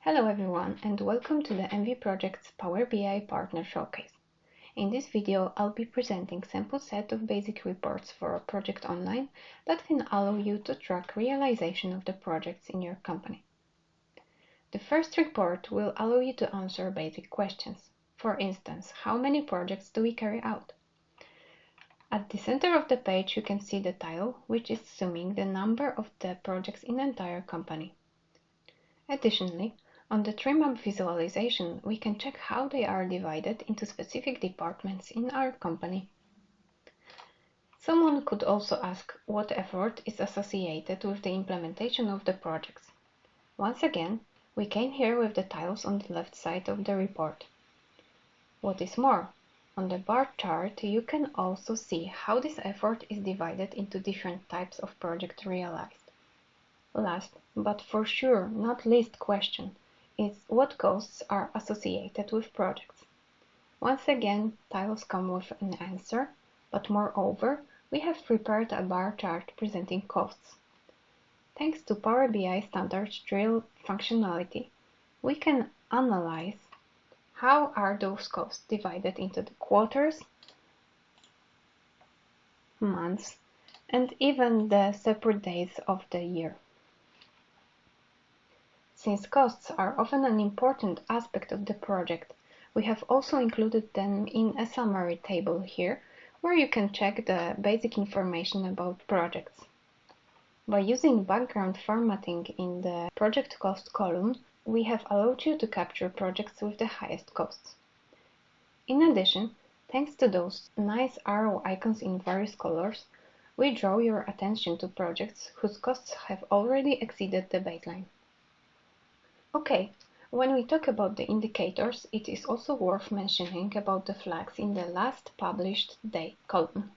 Hello everyone and welcome to the MV Project's Power BI Partner Showcase. In this video, I'll be presenting sample set of basic reports for a project online that can allow you to track realization of the projects in your company. The first report will allow you to answer basic questions. For instance, how many projects do we carry out? At the center of the page, you can see the title, which is summing the number of the projects in the entire company. Additionally, on the trim-up visualization, we can check how they are divided into specific departments in our company. Someone could also ask what effort is associated with the implementation of the projects. Once again, we came here with the tiles on the left side of the report. What is more, on the bar chart, you can also see how this effort is divided into different types of projects realized. Last, but for sure not least question, is what costs are associated with projects. Once again, tiles come with an answer, but moreover, we have prepared a bar chart presenting costs. Thanks to Power BI standard drill functionality, we can analyze how are those costs divided into the quarters, months, and even the separate days of the year. Since costs are often an important aspect of the project, we have also included them in a summary table here, where you can check the basic information about projects. By using background formatting in the project cost column, we have allowed you to capture projects with the highest costs. In addition, thanks to those nice arrow icons in various colors, we draw your attention to projects whose costs have already exceeded the baseline. Okay, when we talk about the indicators, it is also worth mentioning about the flags in the last published date column.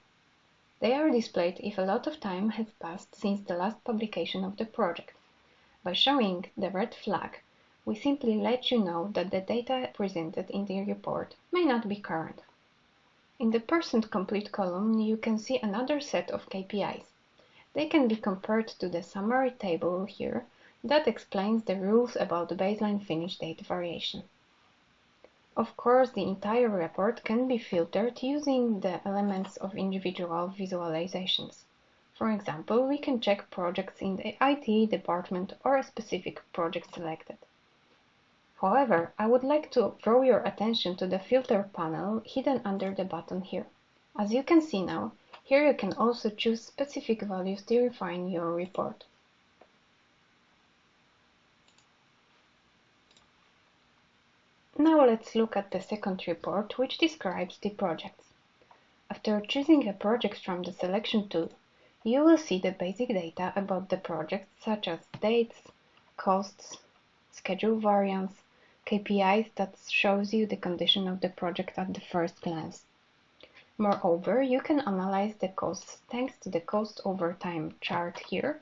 They are displayed if a lot of time has passed since the last publication of the project. By showing the red flag, we simply let you know that the data presented in the report may not be current. In the % complete column, you can see another set of KPIs. They can be compared to the summary table here that explains the rules about the baseline finish date variation. Of course, the entire report can be filtered using the elements of individual visualizations. For example, we can check projects in the IT department or a specific project selected. However, I would like to draw your attention to the filter panel hidden under the button here. As you can see now, here you can also choose specific values to refine your report. Now let's look at the second report, which describes the projects. After choosing a project from the selection tool, you will see the basic data about the project, such as dates, costs, schedule variance, KPIs that shows you the condition of the project at the first glance. Moreover, you can analyze the costs thanks to the cost over time chart here,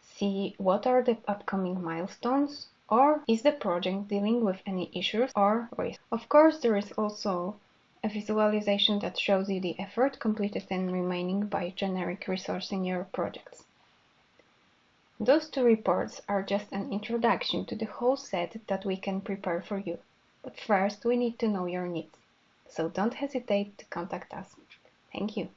see what are the upcoming milestones, or is the project dealing with any issues or risks. Of course, there is also a visualization that shows you the effort completed and remaining by generic resource in your projects. Those two reports are just an introduction to the whole set that we can prepare for you. But first, we need to know your needs. So don't hesitate to contact us. Thank you.